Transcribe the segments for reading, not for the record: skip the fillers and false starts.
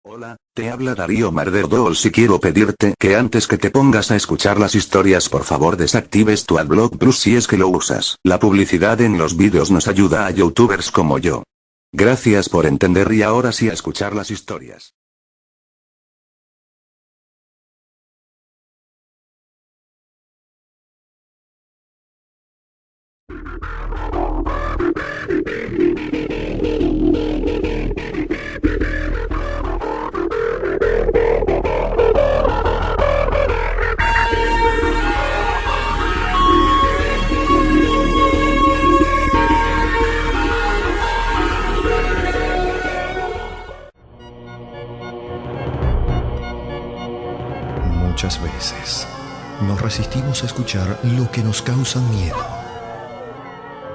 Hola, te habla Darío Marderdolls y quiero pedirte que antes que te pongas a escuchar las historias por favor desactives tu Adblock Plus si es que lo usas. La publicidad en los vídeos nos ayuda a youtubers como yo. Gracias por entender y ahora sí a escuchar las historias. Muchas veces nos resistimos a escuchar lo que nos causa miedo.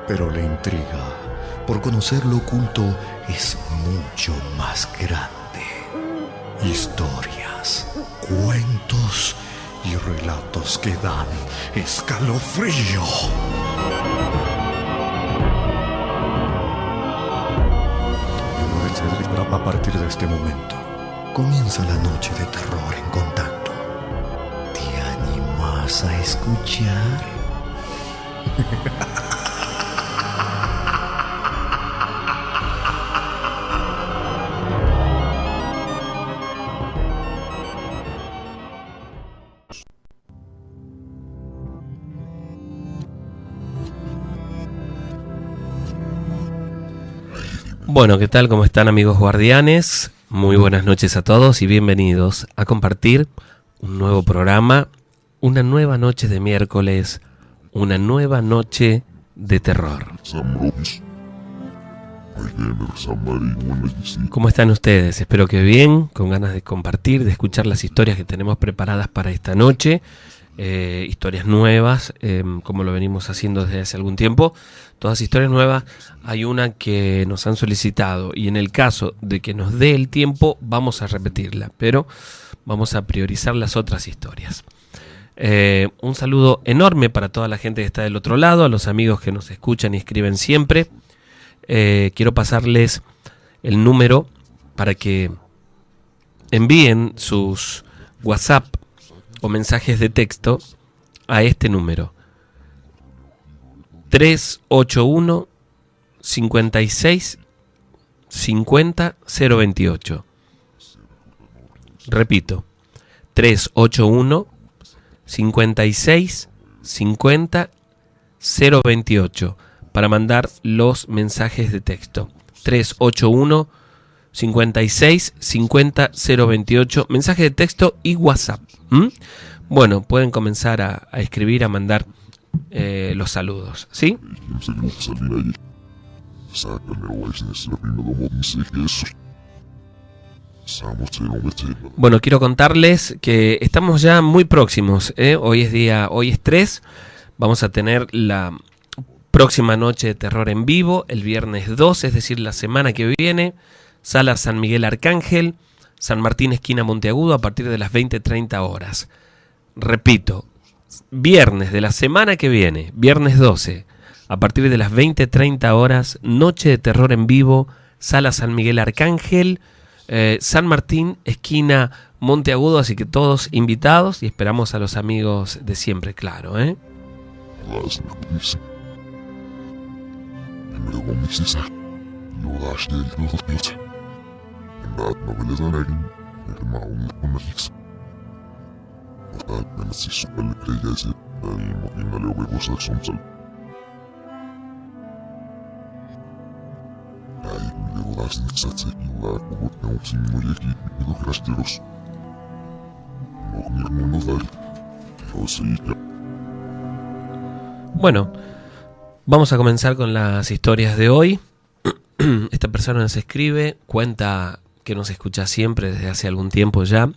Pero la intriga por conocer lo oculto es mucho más grande. Historias, cuentos y relatos que dan escalofrío. A partir de este momento comienza la noche de terror en Contacto. ¿Te animas a escuchar? Bueno, ¿qué tal? ¿Cómo están, amigos guardianes? Muy buenas noches a todos y bienvenidos a compartir un nuevo programa, una nueva noche de miércoles, una nueva noche de terror. ¿Cómo están ustedes? Espero que bien, con ganas de compartir, de escuchar las historias que tenemos preparadas para esta noche. Historias nuevas, como lo venimos haciendo desde hace algún tiempo. Todas historias nuevas. Hay una que nos han solicitado y en el caso de que nos dé el tiempo vamos a repetirla, pero vamos a priorizar las otras historias. Un saludo enorme para toda la gente que está del otro lado, a los amigos que nos escuchan y escriben siempre. Quiero pasarles el número para que envíen sus WhatsApp o mensajes de texto a este número: 381 56 50 028. Repito, 381 56 50 028 para mandar los mensajes de texto. 381 56 50 028, mensaje de texto y WhatsApp. Bueno, pueden comenzar a escribir, a mandar los saludos, ¿sí? Bueno, quiero contarles que estamos ya muy próximos, Hoy es 3, vamos a tener la próxima noche de terror en vivo, el viernes 2, es decir, la semana que viene. Sala San Miguel Arcángel, San Martín esquina Monteagudo, a partir de las 20:30 horas. Repito, viernes de la semana que viene, viernes 12, a partir de las 20:30 horas, noche de terror en vivo, Sala San Miguel Arcángel, San Martín esquina Monteagudo, así que todos invitados y esperamos a los amigos de siempre, claro, Bueno, vamos a comenzar con las historias de hoy. Esta persona nos escribe, cuenta que nos escucha siempre desde hace algún tiempo ya,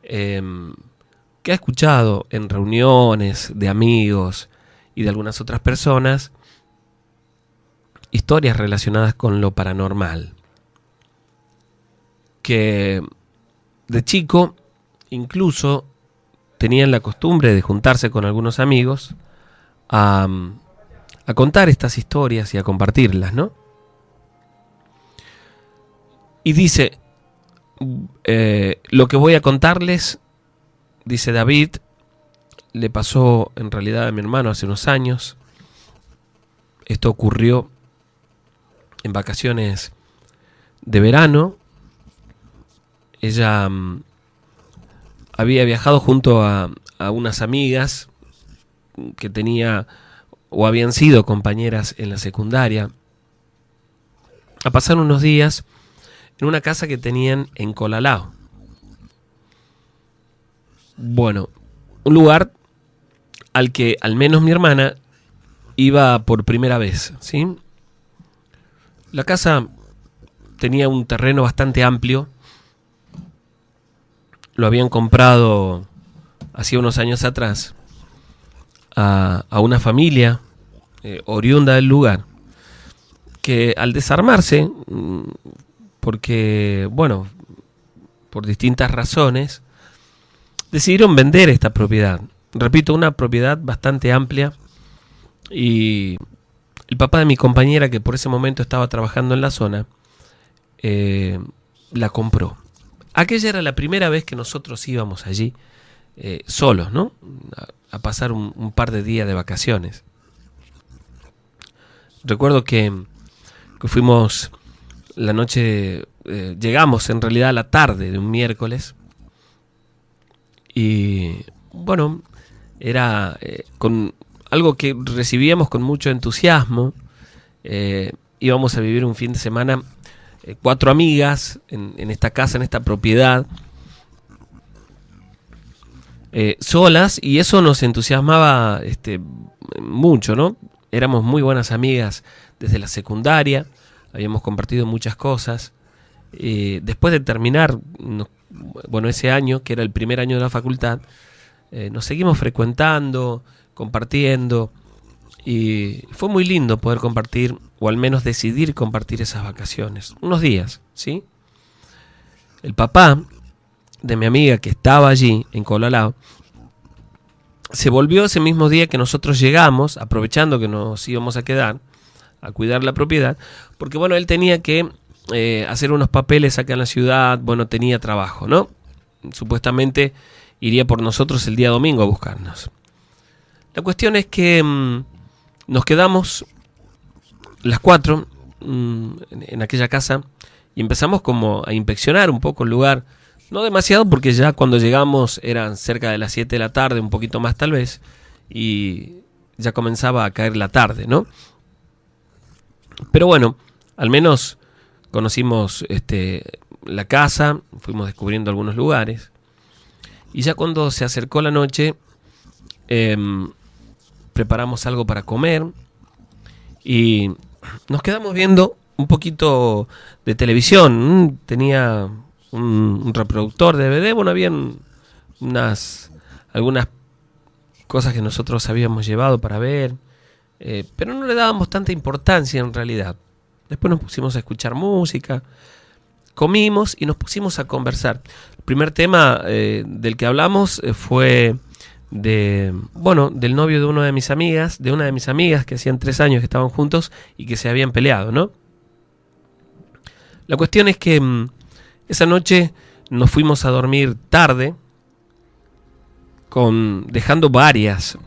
que ha escuchado en reuniones de amigos y de algunas otras personas historias relacionadas con lo paranormal, que de chico incluso tenían la costumbre de juntarse con algunos amigos a contar estas historias y a compartirlas, ¿no? Y dice, Lo que voy a contarles, dice David, le pasó en realidad a mi hermano hace unos años. Esto ocurrió en vacaciones de verano. Ella había viajado junto a unas amigas que tenía o habían sido compañeras en la secundaria a pasar unos días en una casa que tenían en Colalao. Bueno, un lugar al que al menos mi hermana iba por primera vez, ¿sí? La casa tenía un terreno bastante amplio. Lo habían comprado hacía unos años atrás a una familia oriunda del lugar, que al desarmarse, porque, bueno, por distintas razones, decidieron vender esta propiedad. Repito, una propiedad bastante amplia, y el papá de mi compañera, que por ese momento estaba trabajando en la zona, la compró. Aquella era la primera vez que nosotros íbamos allí solos, ¿no? A pasar un par de días de vacaciones. Recuerdo que fuimos la noche, llegamos en realidad a la tarde de un miércoles, y bueno, era con algo que recibíamos con mucho entusiasmo. Íbamos a vivir un fin de semana 4 amigas en esta casa, en esta propiedad, solas, y eso nos entusiasmaba mucho, ¿no? Éramos muy buenas amigas desde la secundaria, habíamos compartido muchas cosas. Después de terminar, bueno, ese año, que era el primer año de la facultad, nos seguimos frecuentando, compartiendo, y fue muy lindo poder compartir, o al menos decidir compartir esas vacaciones, unos días, ¿sí? El papá de mi amiga, que estaba allí en Colalao, se volvió ese mismo día que nosotros llegamos, aprovechando que nos íbamos a quedar a cuidar la propiedad, porque bueno, él tenía que hacer unos papeles acá en la ciudad, bueno, tenía trabajo, ¿no? Supuestamente iría por nosotros el día domingo a buscarnos. La cuestión es que nos quedamos las 4 en aquella casa y empezamos como a inspeccionar un poco el lugar. No demasiado, porque ya cuando llegamos eran cerca de las 7 de la tarde, un poquito más tal vez, y ya comenzaba a caer la tarde, ¿no? Pero bueno, al menos conocimos la casa, fuimos descubriendo algunos lugares, y ya cuando se acercó la noche, preparamos algo para comer y nos quedamos viendo un poquito de televisión. Tenía un reproductor de DVD, bueno, habían algunas cosas que nosotros habíamos llevado para ver, pero no le dábamos tanta importancia en realidad. Después nos pusimos a escuchar música, comimos y nos pusimos a conversar. El primer tema del que hablamos fue del novio de una de mis amigas, que hacían 3 años que estaban juntos y que se habían peleado, ¿no? La cuestión es que esa noche nos fuimos a dormir tarde, dejando varias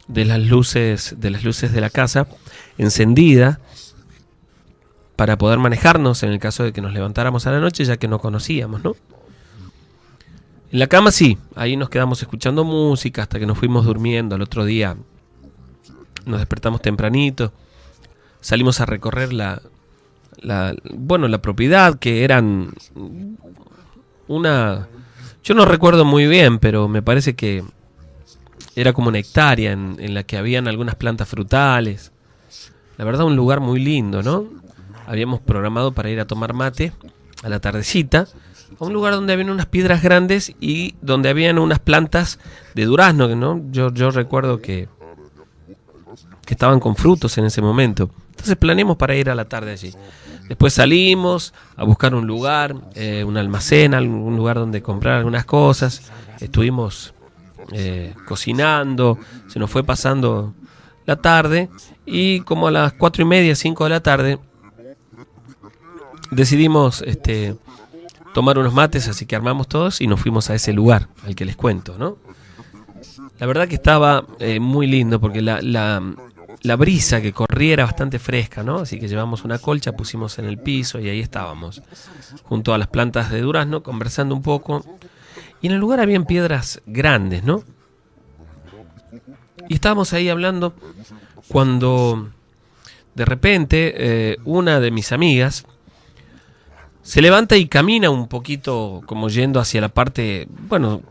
de las luces de la casa encendidas para poder manejarnos en el caso de que nos levantáramos a la noche, ya que no conocíamos, ¿no? En la cama sí, ahí nos quedamos escuchando música hasta que nos fuimos durmiendo. Al otro día nos despertamos tempranito, salimos a recorrer la propiedad, que eran yo no recuerdo muy bien, pero me parece que era como una hectárea en la que habían algunas plantas frutales. La verdad, un lugar muy lindo, ¿no? Habíamos programado para ir a tomar mate a la tardecita, a un lugar donde habían unas piedras grandes y donde habían unas plantas de durazno, ¿no? Yo recuerdo que estaban con frutos en ese momento. Entonces planeamos para ir a la tarde allí. Después salimos a buscar un lugar, un almacén, algún lugar donde comprar algunas cosas. Estuvimos cocinando, se nos fue pasando la tarde, y como a las 4:30, 5 de la tarde, decidimos tomar unos mates, así que armamos todos y nos fuimos a ese lugar al que les cuento, ¿no? La verdad que estaba muy lindo porque la brisa que corría era bastante fresca, ¿no? Así que llevamos una colcha, pusimos en el piso y ahí estábamos, junto a las plantas de durazno, conversando un poco. Y en el lugar habían piedras grandes, ¿no? Y estábamos ahí hablando cuando de repente una de mis amigas se levanta y camina un poquito como yendo hacia la parte, bueno,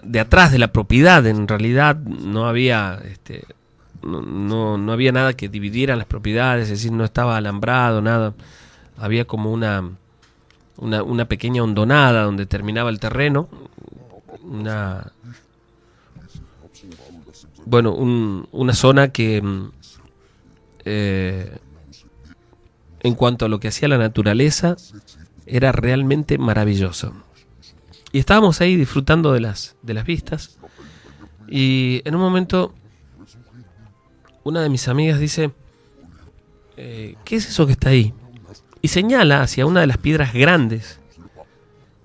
de atrás de la propiedad. En realidad no había no había nada que dividiera las propiedades, es decir, no estaba alambrado, nada. Había como una pequeña hondonada donde terminaba el terreno, una zona que en cuanto a lo que hacía la naturaleza era realmente maravilloso. Y estábamos ahí disfrutando de las vistas, y en un momento una de mis amigas dice: ¿qué es eso que está ahí? Y señala hacia una de las piedras grandes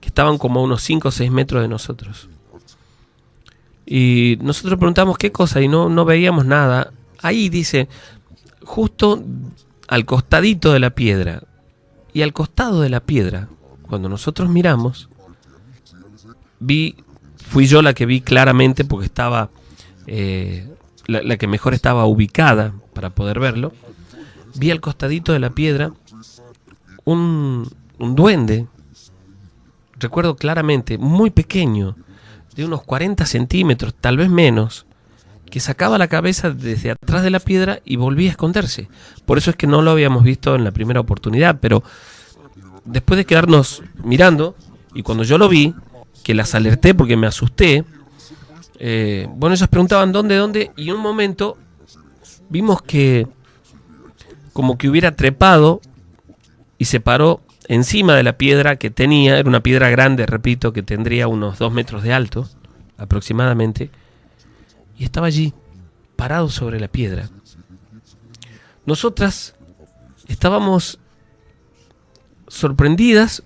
que estaban como a unos 5 o 6 metros de nosotros. Y nosotros preguntamos qué cosa y no veíamos nada. Ahí dice, justo al costadito de la piedra. Y al costado de la piedra, cuando nosotros miramos, fui yo la que vi claramente porque estaba la que mejor estaba ubicada para poder verlo. Vi al costadito de la piedra un duende, recuerdo claramente, muy pequeño, de unos 40 centímetros, tal vez menos, que sacaba la cabeza desde atrás de la piedra y volvía a esconderse. Por eso es que no lo habíamos visto en la primera oportunidad, pero después de quedarnos mirando, y cuando yo lo vi, que las alerté porque me asusté, ellos preguntaban dónde, y en un momento vimos que como que hubiera trepado y se paró encima de la piedra que tenía. Era una piedra grande, repito, que tendría unos 2 metros de alto aproximadamente, y estaba allí, parado sobre la piedra. Nosotras estábamos sorprendidas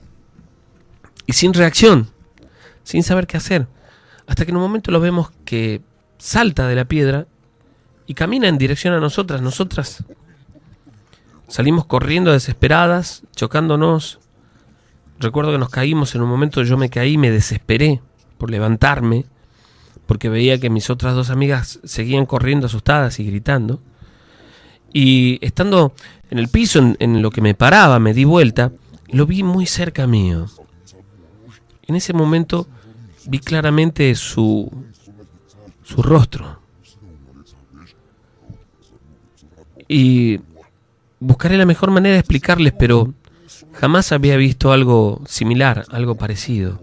y sin reacción, sin saber qué hacer, hasta que en un momento lo vemos que salta de la piedra y camina en dirección a nosotras. Nosotras salimos corriendo desesperadas, chocándonos. Recuerdo que nos caímos en un momento, yo me caí, me desesperé por levantarme, porque veía que mis otras 2 amigas seguían corriendo asustadas y gritando. Y estando en el piso, en lo que me paraba, me di vuelta y lo vi muy cerca mío. En ese momento vi claramente su rostro. Y buscaré la mejor manera de explicarles, pero jamás había visto algo similar, algo parecido.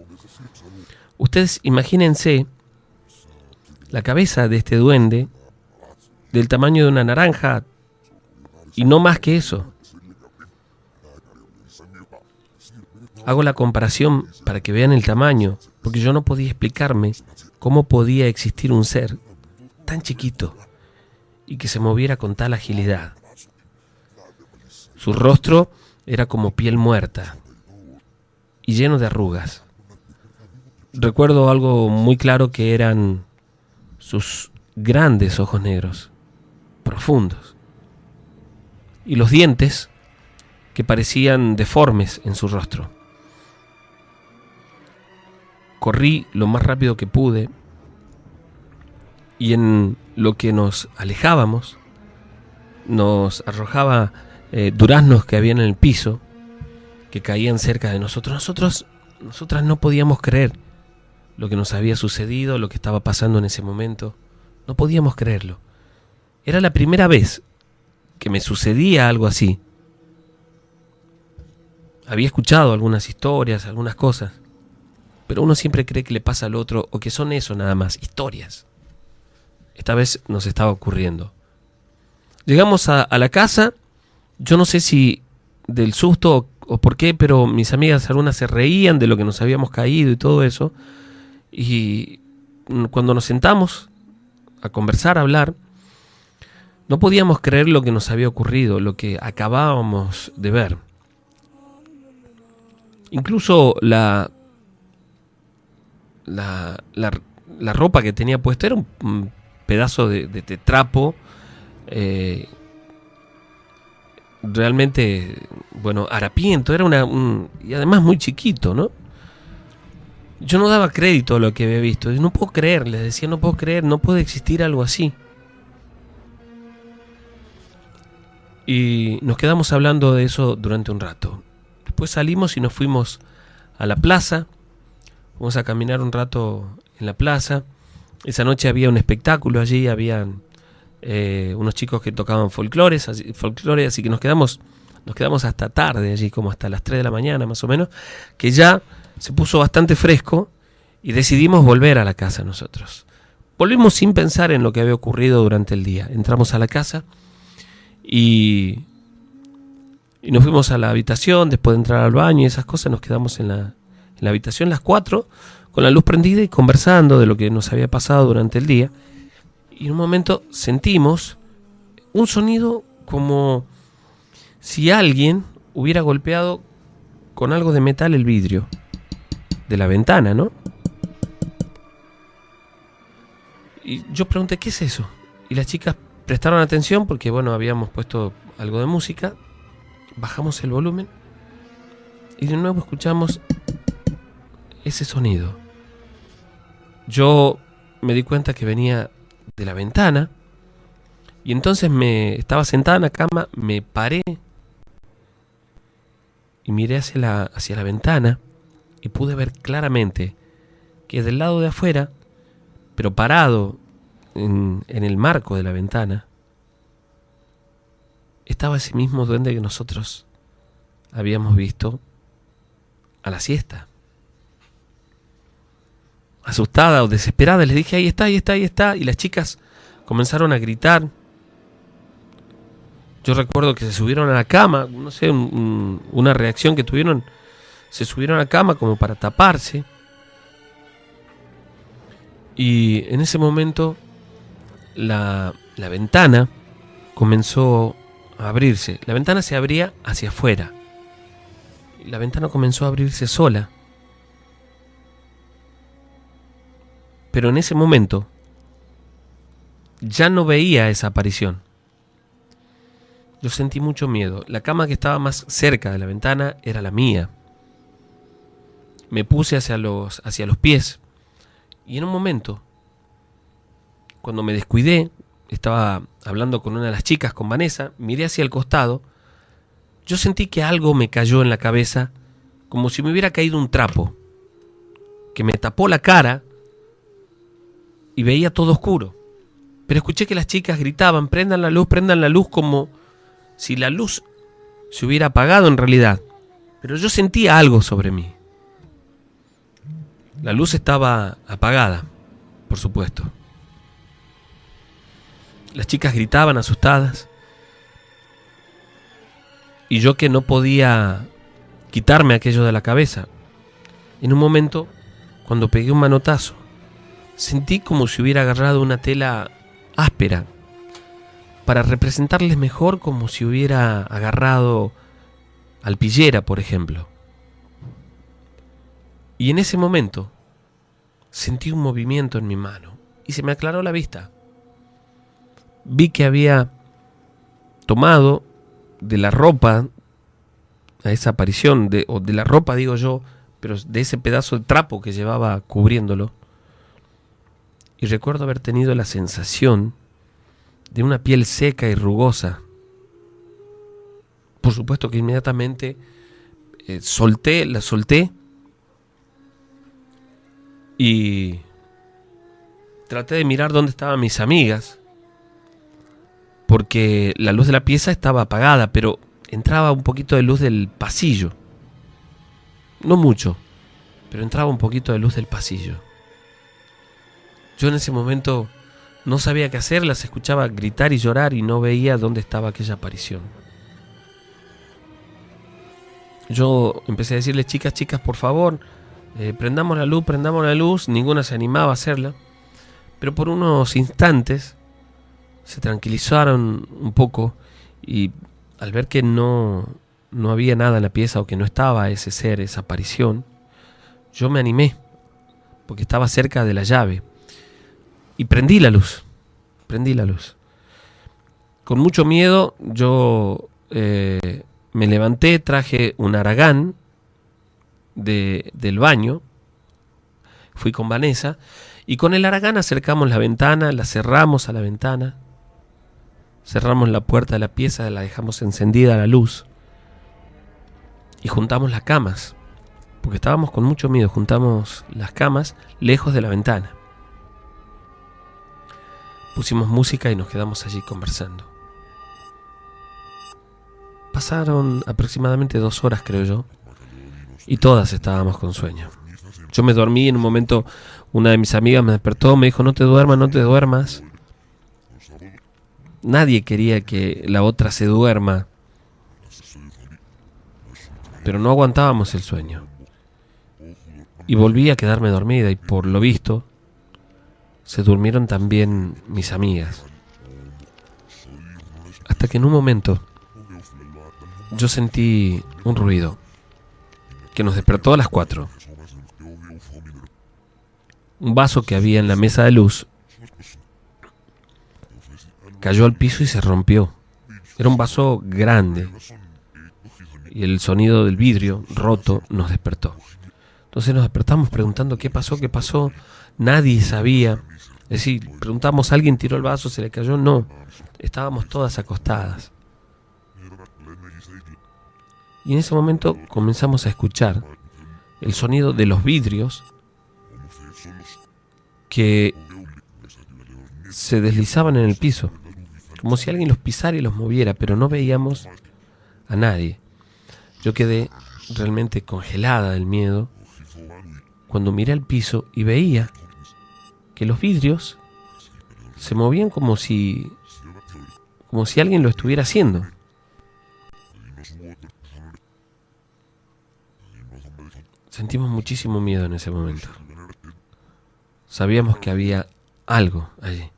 Ustedes imagínense la cabeza de este duende del tamaño de una naranja y no más que eso. Hago la comparación para que vean el tamaño, porque yo no podía explicarme cómo podía existir un ser tan chiquito y que se moviera con tal agilidad. Su rostro era como piel muerta y lleno de arrugas. Recuerdo algo muy claro, que eran sus grandes ojos negros, profundos, y los dientes que parecían deformes en su rostro. Corrí lo más rápido que pude, y en lo que nos alejábamos nos arrojaba duraznos que había en el piso, que caían cerca de nosotros. Nosotras no podíamos creer lo que nos había sucedido, lo que estaba pasando en ese momento. No podíamos creerlo. Era la primera vez que me sucedía algo así. Había escuchado algunas historias, algunas cosas, pero uno siempre cree que le pasa al otro, o que son eso nada más, historias. Esta vez nos estaba ocurriendo. Llegamos a la casa. Yo no sé si del susto o por qué, pero mis amigas algunas se reían de lo que nos habíamos caído y todo eso. Y cuando nos sentamos a conversar, a hablar, no podíamos creer lo que nos había ocurrido, lo que acabábamos de ver. Incluso la ropa que tenía puesta era un pedazo de trapo, realmente, bueno, harapiento, era y además muy chiquito, ¿no? Yo no daba crédito a lo que había visto. No puedo creer, les decía, no puedo creer, no puede existir algo así. Y nos quedamos hablando de eso durante un rato. Después salimos y nos fuimos a la plaza. Fuimos a caminar un rato en la plaza. Esa noche había un espectáculo allí, habían unos chicos que tocaban folclore, así que nos quedamos hasta tarde allí, como hasta las 3 de la mañana más o menos, que ya se puso bastante fresco y decidimos volver a la casa nosotros. Volvimos sin pensar en lo que había ocurrido durante el día. Entramos a la casa y nos fuimos a la habitación. Después de entrar al baño y esas cosas, nos quedamos en la habitación las 4 con la luz prendida y conversando de lo que nos había pasado durante el día. Y en un momento sentimos un sonido como si alguien hubiera golpeado con algo de metal el vidrio de la ventana, ¿no? Y yo pregunté, ¿qué es eso? Y las chicas prestaron atención porque, bueno, habíamos puesto algo de música. Bajamos el volumen y de nuevo escuchamos ese sonido. Yo me di cuenta que venía de la ventana y entonces estaba sentada en la cama, me paré y miré hacia la ventana y pude ver claramente que del lado de afuera, pero parado en el marco de la ventana, estaba ese mismo duende que nosotros habíamos visto a la siesta. Asustada o desesperada les dije, ahí está, ahí está, ahí está, y las chicas comenzaron a gritar. Yo recuerdo que se subieron a la cama, no sé, una reacción que tuvieron, se subieron a la cama como para taparse. Y en ese momento la ventana comenzó a abrirse. La ventana se abría hacia afuera. Y la ventana comenzó a abrirse sola. Pero en ese momento ya no veía esa aparición. Yo sentí mucho miedo. La cama que estaba más cerca de la ventana era la mía. Me puse hacia los pies. Y en un momento, cuando me descuidé, estaba hablando con una de las chicas, con Vanessa, miré hacia el costado. Yo sentí que algo me cayó en la cabeza, como si me hubiera caído un trapo, que me tapó la cara y veía todo oscuro. Pero escuché que las chicas gritaban, prendan la luz, como si la luz se hubiera apagado en realidad. Pero yo sentía algo sobre mí. La luz estaba apagada, por supuesto. Las chicas gritaban asustadas. Y yo que no podía quitarme aquello de la cabeza. En un momento, cuando pegué un manotazo, sentí como si hubiera agarrado una tela áspera, para representarles mejor, como si hubiera agarrado alpillera, por ejemplo. Y en ese momento sentí un movimiento en mi mano y se me aclaró la vista. Vi que había tomado de la ropa a esa aparición, o de la ropa digo yo, pero de ese pedazo de trapo que llevaba cubriéndolo. Y recuerdo haber tenido la sensación de una piel seca y rugosa. Por supuesto que inmediatamente la solté y traté de mirar dónde estaban mis amigas, porque la luz de la pieza estaba apagada, pero entraba un poquito de luz del pasillo. No mucho, pero entraba un poquito de luz del pasillo. Yo en ese momento no sabía qué hacer, las escuchaba gritar y llorar y no veía dónde estaba aquella aparición. Yo empecé a decirles, chicas, por favor, prendamos la luz, ninguna se animaba a hacerla, pero por unos instantes se tranquilizaron un poco y al ver que no no había nada en la pieza o que no estaba ese ser, esa aparición, yo me animé, porque estaba cerca de la llave, y prendí la luz. Con mucho miedo yo me levanté, traje un haragán del baño, fui con Vanessa, y con el haragán acercamos la ventana, la cerramos a la ventana, cerramos la puerta de la pieza, la dejamos encendida la luz, y juntamos las camas, porque estábamos con mucho miedo, juntamos las camas lejos de la ventana. Pusimos música y nos quedamos allí conversando. Pasaron aproximadamente 2 horas, creo yo, y todas estábamos con sueño. Yo me dormí, en un momento una de mis amigas me despertó, me dijo, no te duermas. Nadie quería que la otra se duerma, pero no aguantábamos el sueño. Y volví a quedarme dormida, y por lo visto se durmieron también mis amigas. Hasta que en un momento yo sentí un ruido que nos despertó a las 4. Un vaso que había en la mesa de luz cayó al piso y se rompió. Era un vaso grande y el sonido del vidrio roto nos despertó. Entonces nos despertamos preguntando qué pasó. Nadie sabía. Es decir, preguntamos, ¿alguien tiró el vaso? ¿Se le cayó? No, estábamos todas acostadas. Y en ese momento comenzamos a escuchar el sonido de los vidrios que se deslizaban en el piso, como si alguien los pisara y los moviera, pero no veíamos a nadie. Yo quedé realmente congelada del miedo cuando miré al piso y veía que los vidrios se movían como si alguien lo estuviera haciendo. Sentimos muchísimo miedo en ese momento. Sabíamos que había algo allí.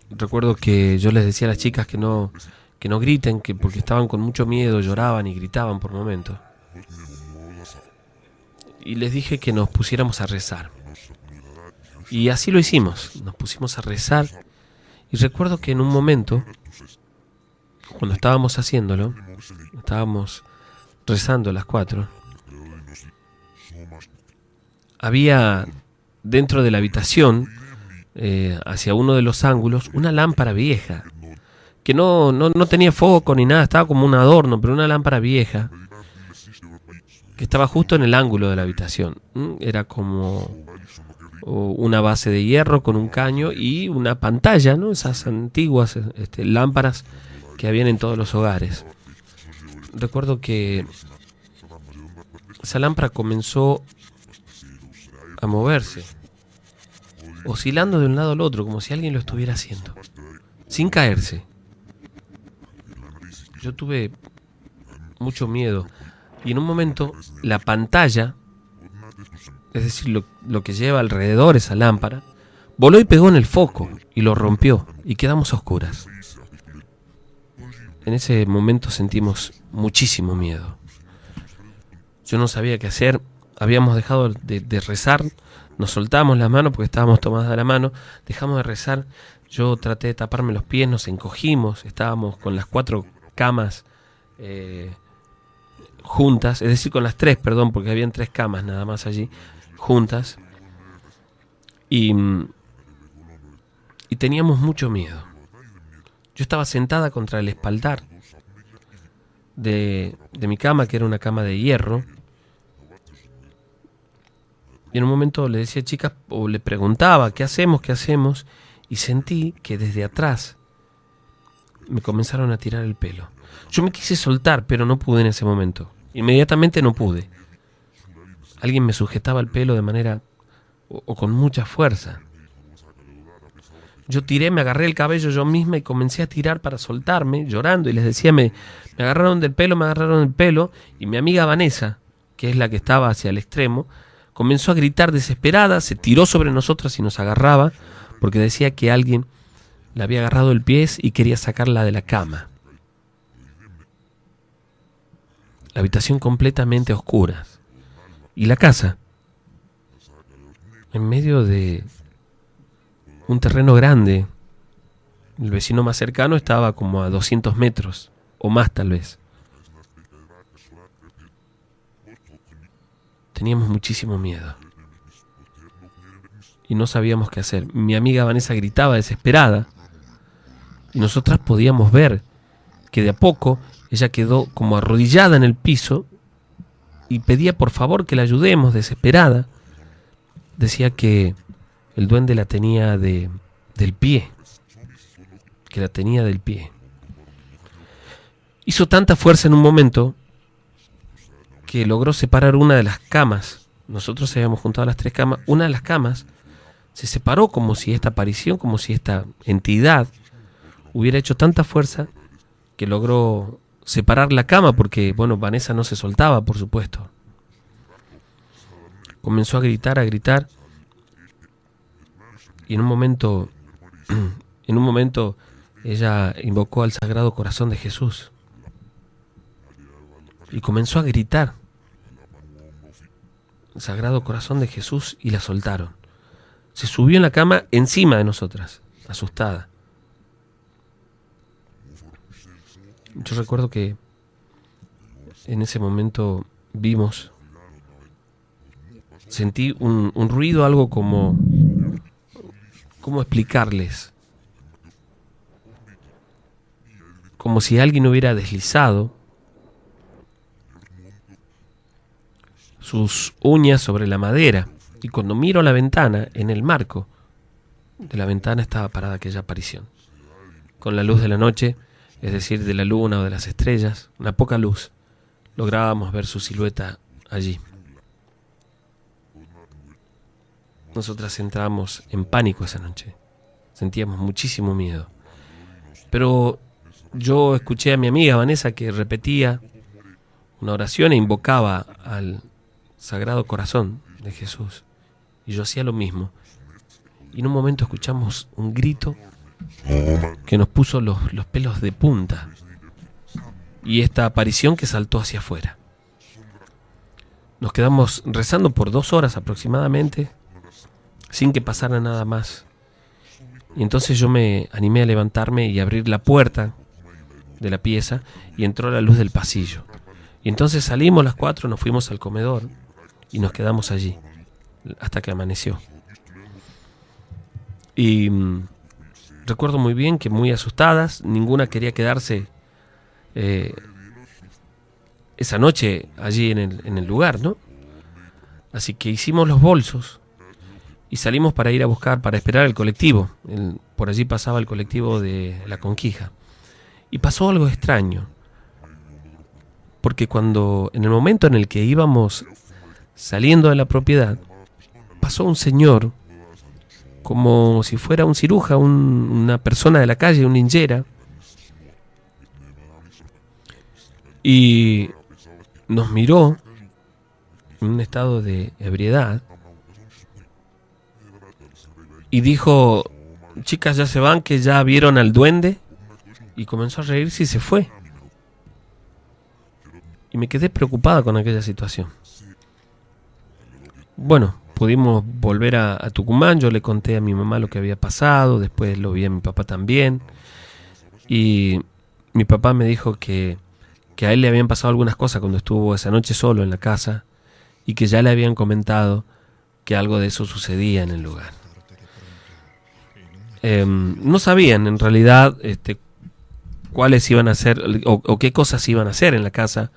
Recuerdo que yo les decía a las chicas que no griten, porque estaban con mucho miedo, lloraban y gritaban por momentos. Y les dije que nos pusiéramos a rezar. Y así lo hicimos, nos pusimos a rezar. Y recuerdo que en un momento, cuando estábamos haciéndolo, estábamos rezando a las 4, había dentro de la habitación, hacia uno de los ángulos, una lámpara vieja, que no tenía foco ni nada, estaba como un adorno, pero una lámpara vieja, que estaba justo en el ángulo de la habitación. Era como una base de hierro con un caño y una pantalla, ¿no? Esas antiguas lámparas que habían en todos los hogares. Recuerdo que esa lámpara comenzó a moverse, oscilando de un lado al otro, como si alguien lo estuviera haciendo, sin caerse. Yo tuve mucho miedo. Y en un momento la pantalla, es decir, lo que lleva alrededor esa lámpara, voló y pegó en el foco y lo rompió y quedamos a oscuras. En ese momento sentimos muchísimo miedo. Yo no sabía qué hacer, habíamos dejado de rezar, nos soltamos las manos porque estábamos tomadas de la mano, dejamos de rezar, yo traté de taparme los pies, nos encogimos, estábamos con las 4 camas juntas, es decir, con las 3, perdón, porque habían 3 camas nada más allí, juntas, y teníamos mucho miedo. Yo estaba sentada contra el espaldar de mi cama, que era una cama de hierro, y en un momento le decía, chicas, o le preguntaba, ¿qué hacemos? Y sentí que desde atrás me comenzaron a tirar el pelo. Yo me quise soltar, pero no pude en ese momento. Inmediatamente no pude. Alguien me sujetaba el pelo de manera o con mucha fuerza. Yo tiré, me agarré el cabello yo misma y comencé a tirar para soltarme, llorando, y les decía, me agarraron del pelo, y mi amiga Vanessa, que es la que estaba hacia el extremo, comenzó a gritar desesperada, se tiró sobre nosotras y nos agarraba, porque decía que alguien le había agarrado el pie y quería sacarla de la cama. La habitación completamente a oscuras. Y la casa, en medio de un terreno grande. El vecino más cercano estaba como a 200 metros, o más tal vez. Teníamos muchísimo miedo. Y no sabíamos qué hacer. Mi amiga Vanessa gritaba desesperada. Y nosotras podíamos ver que de a poco ella quedó como arrodillada en el piso y pedía por favor que la ayudemos, desesperada. Decía que el duende la tenía del pie. Que la tenía del pie. Hizo tanta fuerza en un momento que logró separar una de las camas. Nosotros habíamos juntado las 3 camas. Una de las camas se separó como si esta aparición, como si esta entidad hubiera hecho tanta fuerza que logró separar la cama, porque, bueno, Vanessa no se soltaba, por supuesto. Comenzó a gritar, y en un momento ella invocó al Sagrado Corazón de Jesús y comenzó a gritar el Sagrado Corazón de Jesús, y la soltaron. Se subió en la cama encima de nosotras, asustada. Yo recuerdo que en ese momento sentí un ruido, algo como, ¿cómo explicarles? Como si alguien hubiera deslizado sus uñas sobre la madera. Y cuando miro la ventana, en el marco de la ventana estaba parada aquella aparición. Con la luz de la noche, es decir, de la luna o de las estrellas, una poca luz, lográbamos ver su silueta allí. Nosotras entramos en pánico esa noche. Sentíamos muchísimo miedo. Pero yo escuché a mi amiga Vanessa que repetía una oración e invocaba al Sagrado Corazón de Jesús. Y yo hacía lo mismo. Y en un momento escuchamos un grito que nos puso los pelos de punta. Y esta aparición que saltó hacia afuera. Nos quedamos rezando por 2 horas aproximadamente, sin que pasara nada más. Y entonces yo me animé a levantarme y abrir la puerta de la pieza, y entró la luz del pasillo. Y entonces salimos las 4, nos fuimos al comedor y nos quedamos allí hasta que amaneció. Y recuerdo muy bien que muy asustadas, ninguna quería quedarse esa noche allí en el lugar, ¿no? Así que hicimos los bolsos y salimos para ir a buscar, para esperar el colectivo. Por allí pasaba el colectivo de La Conquija. Y pasó algo extraño, porque en el momento en el que íbamos saliendo de la propiedad, pasó un señor, como si fuera un cirujano, una persona de la calle, un linchera, y nos miró en un estado de ebriedad y dijo: chicas, ya se van, que ya vieron al duende. Y comenzó a reírse y se fue. Y me quedé preocupada con aquella situación. Bueno, pudimos volver a Tucumán. Yo le conté a mi mamá lo que había pasado. Después lo vi a mi papá también. Y mi papá me dijo que a él le habían pasado algunas cosas cuando estuvo esa noche solo en la casa, y que ya le habían comentado que algo de eso sucedía en el lugar. No sabían en realidad cuáles iban a hacer o qué cosas iban a hacer en la casa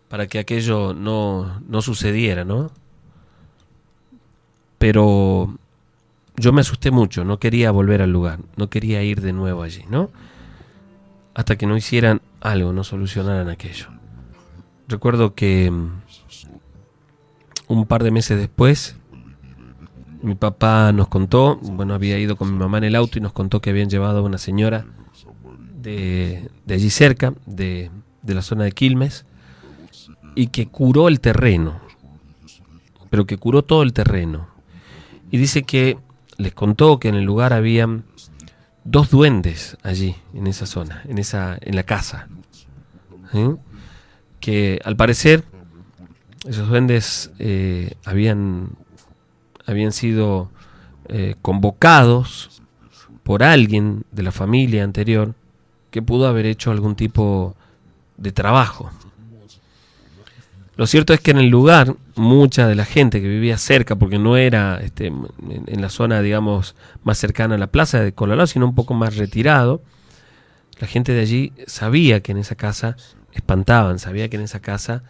para que aquello no sucediera, ¿no? Pero yo me asusté mucho, no quería volver al lugar, no quería ir de nuevo allí, ¿no? Hasta que no hicieran algo, no solucionaran aquello. Recuerdo que un par de meses después, mi papá nos contó, bueno, había ido con mi mamá en el auto y nos contó que habían llevado a una señora de allí cerca, de la zona de Quilmes, y que curó el terreno, pero que curó todo el terreno. Y dice que les contó que en el lugar habían 2 duendes allí, en esa zona, en la casa. ¿Sí? Que al parecer esos duendes habían sido convocados por alguien de la familia anterior que pudo haber hecho algún tipo de trabajo. Lo cierto es que en el lugar, mucha de la gente que vivía cerca, porque no era en la zona, digamos, más cercana a la plaza de Colalao, sino un poco más retirado, la gente de allí sabía que en esa casa espantaban, sabía que en esa casa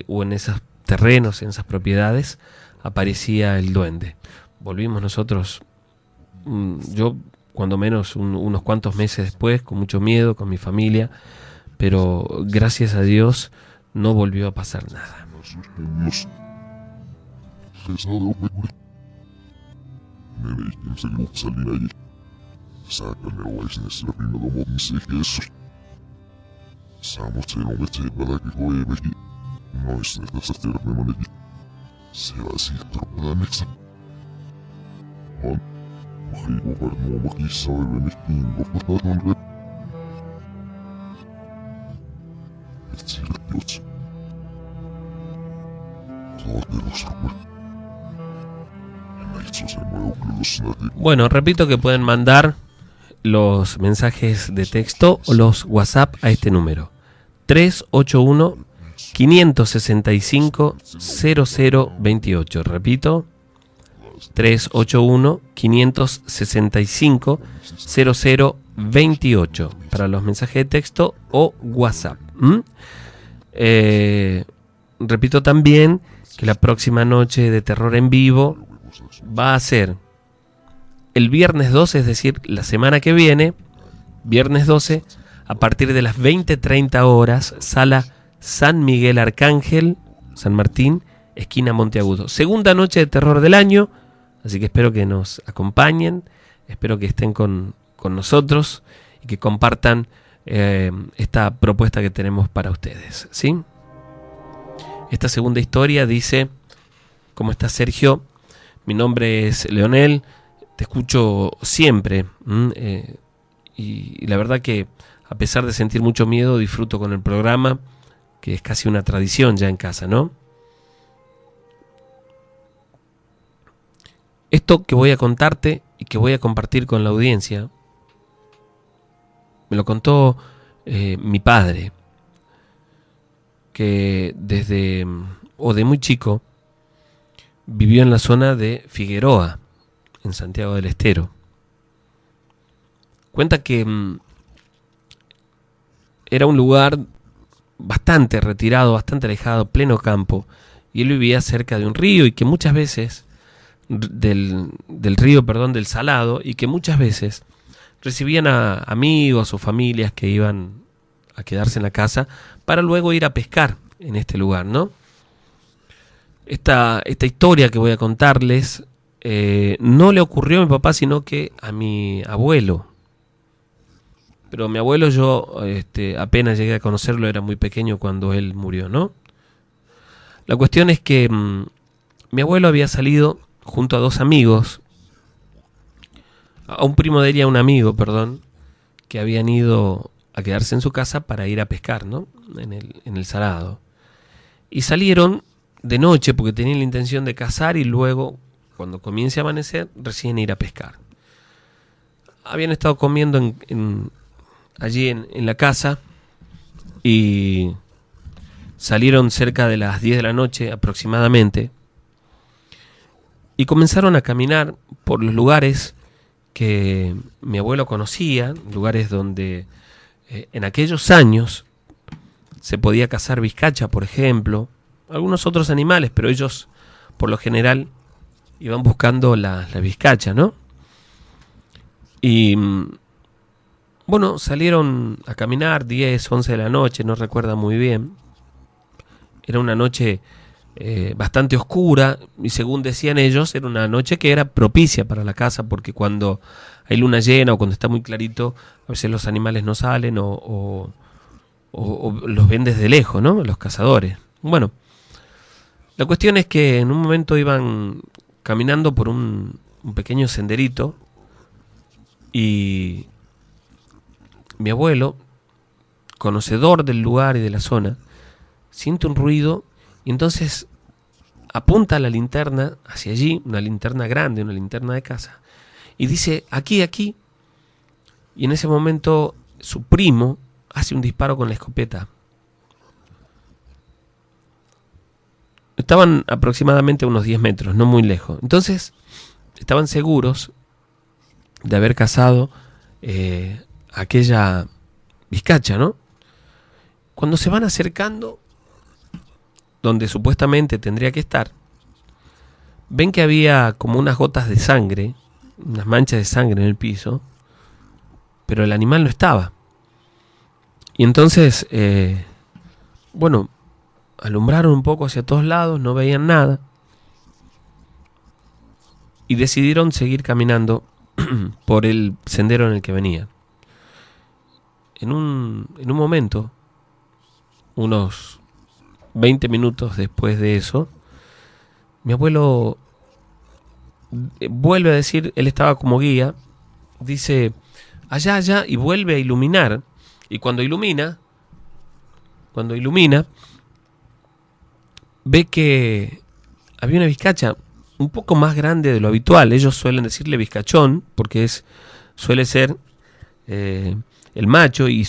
o en esos terrenos, en esas propiedades, aparecía el duende. Volvimos nosotros, yo cuando menos unos cuantos meses después, con mucho miedo, con mi familia, pero gracias a Dios no volvió a pasar nada. Bueno, repito que pueden mandar los mensajes de texto o los WhatsApp a este número: 381-565-0028. Repito, 381-565-0028 para los mensajes de texto o WhatsApp. Repito también que la próxima noche de terror en vivo va a ser el viernes 12, es decir, la semana que viene, viernes 12, a partir de las 20:30 horas, sala San Miguel Arcángel, San Martín, esquina Monteagudo. Segunda noche de terror del año, así que espero que nos acompañen, espero que estén con nosotros y que compartan esta propuesta que tenemos para ustedes, ¿sí? Esta segunda historia dice: ¿cómo estás, Sergio? Mi nombre es Leonel, te escucho siempre, y la verdad que a pesar de sentir mucho miedo, disfruto con el programa, que es casi una tradición ya en casa, ¿no? Esto que voy a contarte y que voy a compartir con la audiencia, me lo contó mi padre, que de muy chico vivió en la zona de Figueroa, en Santiago del Estero. Cuenta que era un lugar bastante retirado, bastante alejado, pleno campo, y él vivía cerca de un río, y que muchas veces del río, del Salado, y que muchas veces recibían a amigos o familias que iban a quedarse en la casa para luego ir a pescar en este lugar, ¿no? Esta historia que voy a contarles no le ocurrió a mi papá, sino que a mi abuelo. Pero mi abuelo, yo apenas llegué a conocerlo, era muy pequeño cuando él murió, ¿no? La cuestión es que mi abuelo había salido junto a 2 amigos, a un primo de él y a un amigo, que habían ido a quedarse en su casa para ir a pescar, ¿no? En el Salado. Y salieron de noche porque tenían la intención de cazar y luego, cuando comience a amanecer, recién ir a pescar. Habían estado comiendo allí en la casa y salieron cerca de las 10 de la noche aproximadamente y comenzaron a caminar por los lugares que mi abuelo conocía, lugares donde en aquellos años se podía cazar vizcacha, por ejemplo, algunos otros animales, pero ellos por lo general iban buscando la vizcacha, ¿no? Y bueno, salieron a caminar 10, 11 de la noche, no recuerdo muy bien. Era una noche bastante oscura y, según decían ellos, era una noche que era propicia para la caza, porque cuando hay luna llena o cuando está muy clarito, a veces los animales no salen o los ven desde lejos, ¿no? Los cazadores. Bueno, la cuestión es que en un momento iban caminando por un pequeño senderito Y mi abuelo, conocedor del lugar y de la zona, siente un ruido y entonces apunta la linterna hacia allí, una linterna grande, una linterna de casa, y dice, aquí, aquí. Y en ese momento su primo hace un disparo con la escopeta. Estaban aproximadamente a unos 10 metros, no muy lejos. Entonces estaban seguros de haber cazado aquella vizcacha, ¿no? Cuando se van acercando donde supuestamente tendría que estar, ven que había como unas gotas de sangre, unas manchas de sangre en el piso, pero el animal no estaba. Y entonces, bueno, alumbraron un poco hacia todos lados, no veían nada, y decidieron seguir caminando por el sendero en el que venían. En un momento, unos 20 minutos después de eso, mi abuelo vuelve a decir, él estaba como guía, dice, allá, allá, y vuelve a iluminar. Y cuando ilumina, ve que había una vizcacha un poco más grande de lo habitual. Ellos suelen decirle vizcachón, porque suele ser el macho y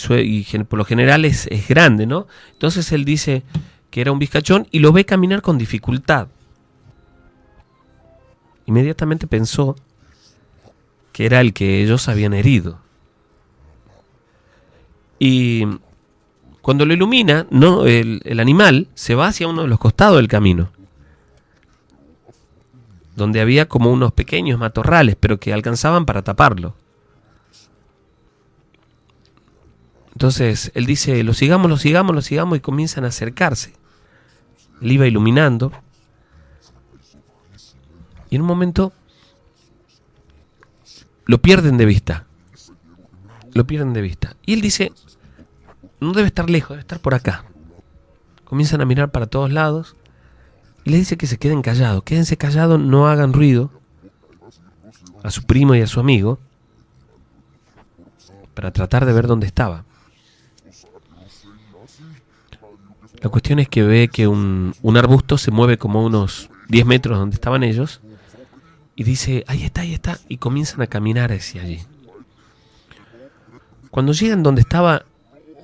por lo general es grande, ¿no? Entonces él dice que era un vizcachón y lo ve caminar con dificultad. Inmediatamente pensó que era el que ellos habían herido. Y cuando lo ilumina, no, el animal se va hacia uno de los costados del camino, donde había como unos pequeños matorrales, pero que alcanzaban para taparlo. Entonces él dice, lo sigamos, y comienzan a acercarse. Él iba iluminando. Y en un momento lo pierden de vista. Y él dice, no debe estar lejos, debe estar por acá. Comienzan a mirar para todos lados. Y le dice que se queden callados. Quédense callados, no hagan ruido. A su primo y a su amigo. Para tratar de ver dónde estaba. La cuestión es que ve que un arbusto se mueve como unos 10 metros donde estaban ellos. Y dice, ahí está. Y comienzan a caminar hacia allí. Cuando llegan donde estaba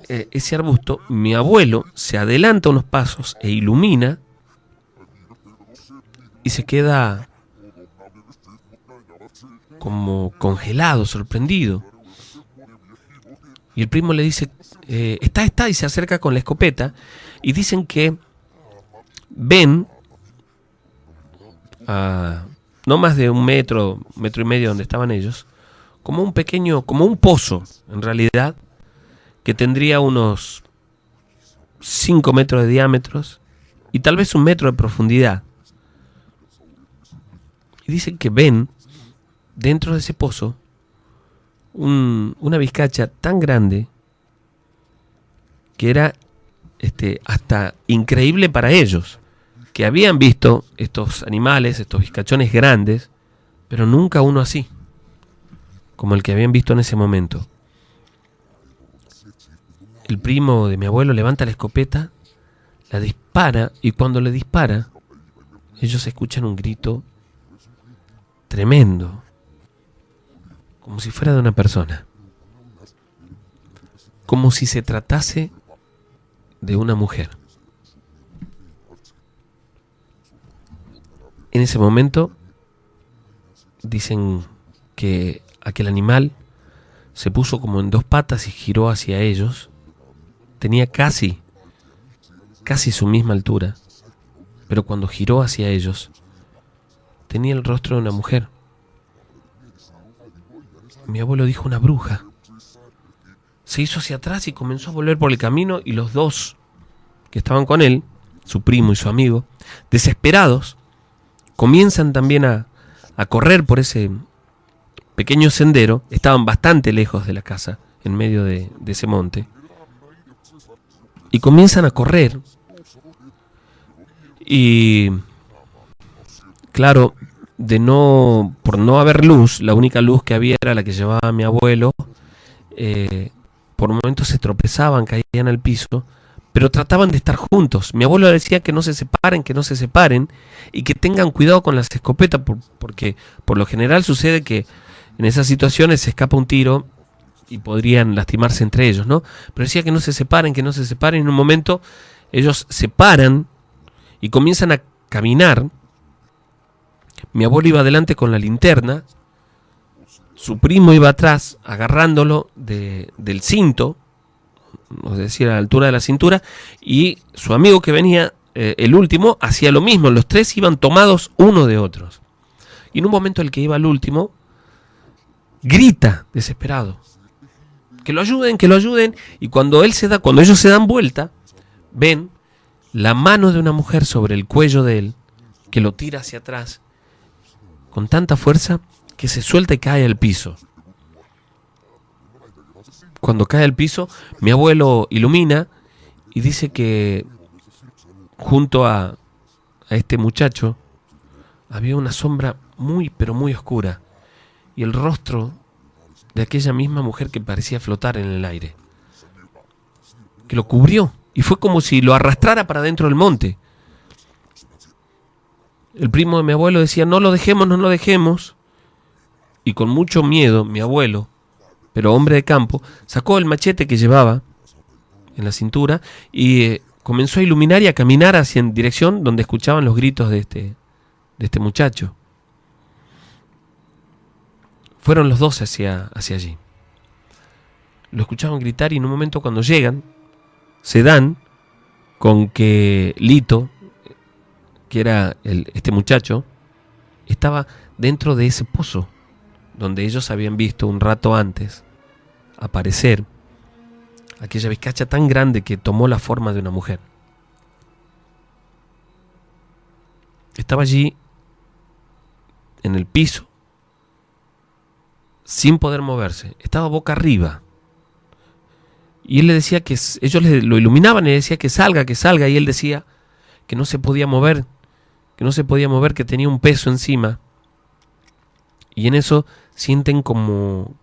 ese arbusto, mi abuelo se adelanta unos pasos e ilumina. Y se queda como congelado, sorprendido. Y el primo le dice, está, y se acerca con la escopeta. Y dicen que ven a no más de un metro y medio donde estaban ellos, como un pequeño, como un pozo, en realidad, que tendría unos 5 metros de diámetros y tal vez 1 metro de profundidad. Y dicen que ven dentro de ese pozo una vizcacha tan grande que era hasta increíble para ellos, que habían visto estos animales, estos vizcachones grandes, pero nunca uno así, como el que habían visto en ese momento. El primo de mi abuelo levanta la escopeta, la dispara, y cuando le dispara, ellos escuchan un grito tremendo, como si fuera de una persona, como si se tratase de una mujer. En ese momento dicen que aquel animal se puso como en 2 patas y giró hacia ellos. Tenía casi su misma altura, pero cuando giró hacia ellos tenía el rostro de una mujer. Mi abuelo dijo, una bruja. Se hizo hacia atrás y comenzó a volver por el camino, y los dos que estaban con él, su primo y su amigo, desesperados, comienzan también a correr por ese pequeño sendero. Estaban bastante lejos de la casa, en medio de ese monte, y comienzan a correr. Y claro, por no haber luz, la única luz que había era la que llevaba mi abuelo, por momentos se tropezaban, caían al piso, pero trataban de estar juntos. Mi abuelo decía que no se separen, y que tengan cuidado con las escopetas, porque por lo general sucede que en esas situaciones se escapa un tiro y podrían lastimarse entre ellos, ¿no? Pero decía que no se separen, y en un momento ellos se paran y comienzan a caminar. Mi abuelo iba adelante con la linterna, su primo iba atrás agarrándolo del cinto, es decir, a la altura de la cintura, y su amigo que venía, el último, hacía lo mismo. Los tres iban tomados uno de otros. Y en un momento el que iba al último grita desesperado: que lo ayuden, y cuando ellos se dan vuelta, ven la mano de una mujer sobre el cuello de él, que lo tira hacia atrás con tanta fuerza que se suelta y cae al piso. Cuando cae al piso, mi abuelo ilumina y dice que junto a este muchacho había una sombra muy, pero muy oscura, y el rostro de aquella misma mujer que parecía flotar en el aire, que lo cubrió, y fue como si lo arrastrara para dentro del monte. El primo de mi abuelo decía: no lo dejemos, y con mucho miedo mi abuelo, pero hombre de campo, sacó el machete que llevaba en la cintura y comenzó a iluminar y a caminar hacia en dirección donde escuchaban los gritos de este muchacho. Fueron los dos hacia allí. Lo escuchaban gritar, y en un momento, cuando llegan, se dan con que Lito, que era este muchacho, estaba dentro de ese pozo donde ellos habían visto un rato antes aparecer aquella vizcacha tan grande que tomó la forma de una mujer. Estaba allí en el piso, sin poder moverse, estaba boca arriba. Y él le decía que ellos lo iluminaban y le decía que salga, y él decía que no se podía mover, que tenía un peso encima. Y en eso sienten como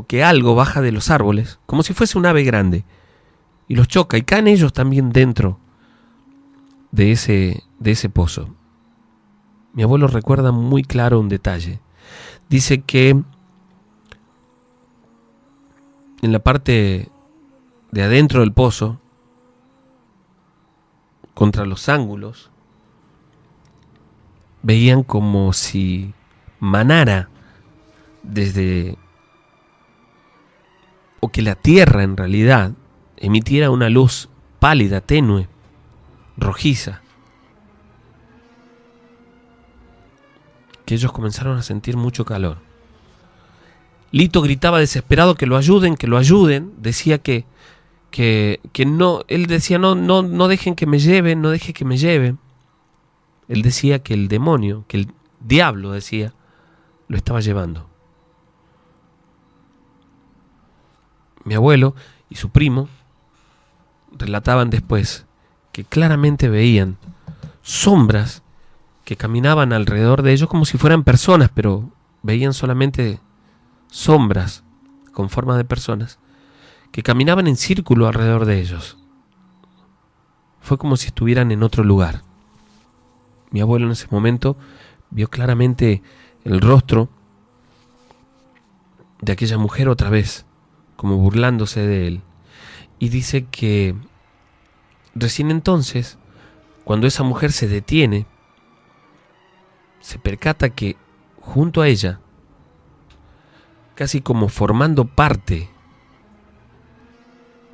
que algo baja de los árboles, como si fuese un ave grande, y los choca, y caen ellos también dentro de ese pozo. Mi abuelo recuerda muy claro un detalle. Dice que en la parte de adentro del pozo, contra los ángulos, veían como si manara o que la tierra en realidad emitiera una luz pálida, tenue, rojiza, que ellos comenzaron a sentir mucho calor. Lito gritaba desesperado que lo ayuden, decía que no, él decía no dejen que me lleven, no deje que me lleven. Él decía que el demonio, que el diablo, decía, lo estaba llevando. Mi abuelo y su primo relataban después que claramente veían sombras que caminaban alrededor de ellos como si fueran personas, pero veían solamente sombras con forma de personas que caminaban en círculo alrededor de ellos. Fue como si estuvieran en otro lugar. Mi abuelo en ese momento vio claramente el rostro de aquella mujer otra vez, como burlándose de él. Y dice que recién entonces, cuando esa mujer se detiene, se percata que junto a ella, casi como formando parte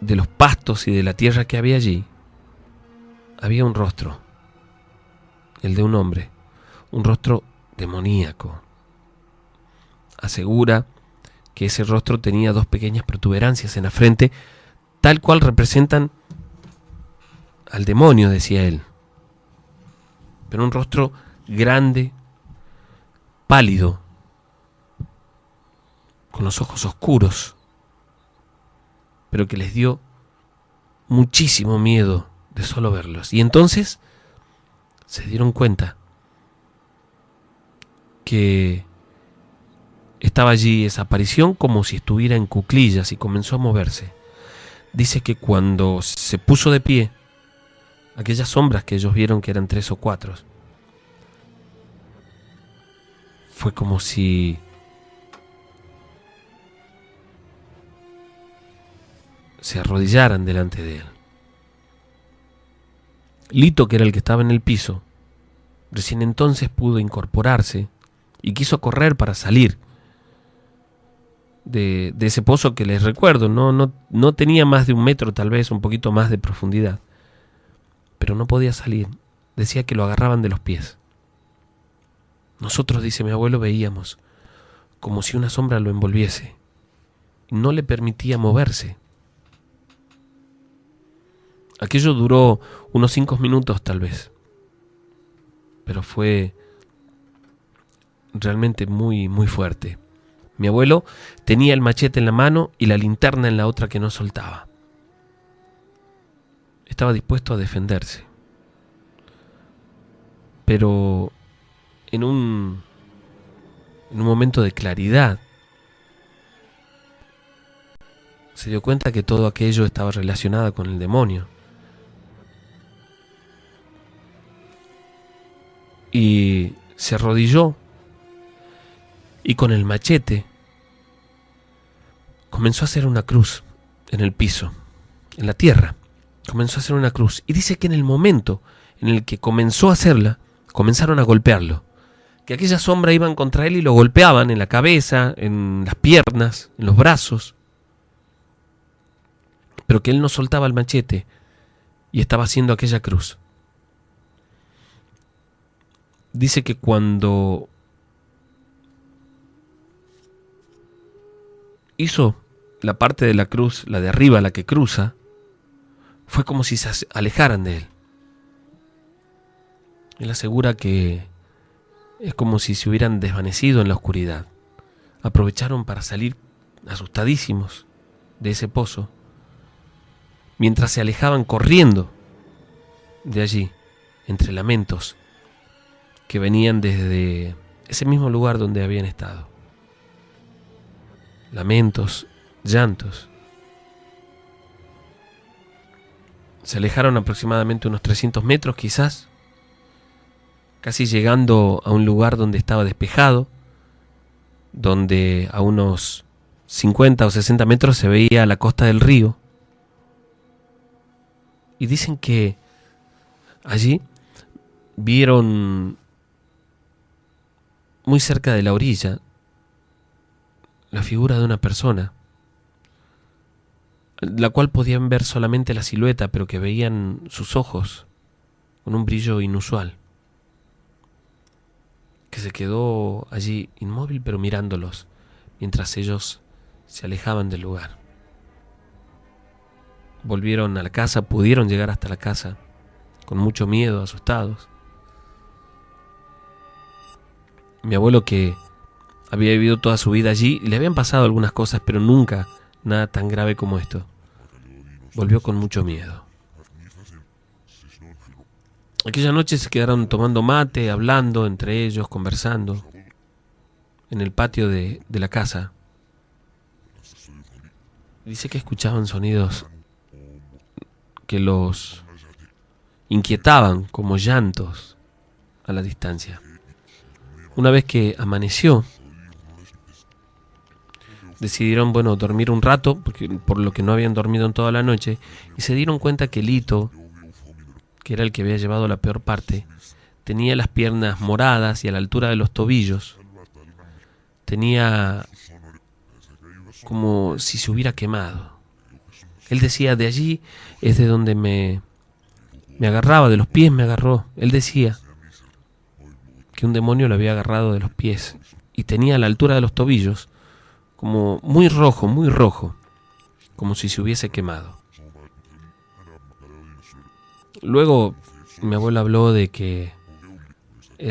de los pastos y de la tierra que había allí, había un rostro, el de un hombre, un rostro demoníaco. Asegura que ese rostro tenía dos pequeñas protuberancias en la frente, tal cual representan al demonio, decía él. Pero un rostro grande, pálido, con los ojos oscuros, pero que les dio muchísimo miedo de solo verlos. Y entonces se dieron cuenta que estaba allí esa aparición como si estuviera en cuclillas y comenzó a moverse. Dice que cuando se puso de pie, aquellas sombras que ellos vieron, que eran 3 o 4, fue como si se arrodillaran delante de él. Lito, que era el que estaba en el piso, recién entonces pudo incorporarse y quiso correr para salir de ese pozo que les recuerdo, no tenía más de 1 metro, tal vez un poquito más de profundidad, pero no podía salir. Decía que lo agarraban de los pies. Nosotros, dice mi abuelo, veíamos como si una sombra lo envolviese, no le permitía moverse. Aquello duró unos 5 minutos tal vez, pero fue realmente muy, muy fuerte. Mi abuelo tenía el machete en la mano y la linterna en la otra que no soltaba. Estaba dispuesto a defenderse. Pero en un momento de claridad se dio cuenta que todo aquello estaba relacionado con el demonio. Y se arrodilló y con el machete comenzó a hacer una cruz en el piso, en la tierra. Comenzó a hacer una cruz. Y dice que en el momento en el que comenzó a hacerla, comenzaron a golpearlo. Que aquella sombra iban contra él y lo golpeaban en la cabeza, en las piernas, en los brazos. Pero que él no soltaba el machete y estaba haciendo aquella cruz. Dice que cuando hizo la parte de la cruz, la de arriba, la que cruza, fue como si se alejaran de él. Él asegura que es como si se hubieran desvanecido en la oscuridad. Aprovecharon para salir asustadísimos de ese pozo, mientras se alejaban corriendo de allí, entre lamentos que venían desde ese mismo lugar donde habían estado. Lamentos, llantos. Se alejaron aproximadamente unos 300 metros quizás, casi llegando a un lugar donde estaba despejado, donde a unos 50 o 60 metros se veía la costa del río. Y dicen que allí vieron muy cerca de la orilla la figura de una persona, la cual podían ver solamente la silueta, pero que veían sus ojos con un brillo inusual, que se quedó allí inmóvil pero mirándolos mientras ellos se alejaban del lugar. Volvieron a la casa, pudieron llegar hasta la casa con mucho miedo, asustados. Mi abuelo, que había vivido toda su vida allí, le habían pasado algunas cosas, pero nunca nada tan grave como esto. Volvió con mucho miedo. Aquella noche se quedaron tomando mate, hablando entre ellos, conversando, en el patio de la casa. Dice que escuchaban sonidos que los inquietaban, como llantos a la distancia. Una vez que amaneció, decidieron, dormir un rato, por lo que no habían dormido en toda la noche, y se dieron cuenta que Lito, que era el que había llevado la peor parte, tenía las piernas moradas y a la altura de los tobillos. Tenía como si se hubiera quemado. Él decía, de allí es de donde me agarraba, de los pies me agarró. Él decía que un demonio lo había agarrado de los pies y tenía a la altura de los tobillos como muy rojo, como si se hubiese quemado. Luego mi abuelo habló de que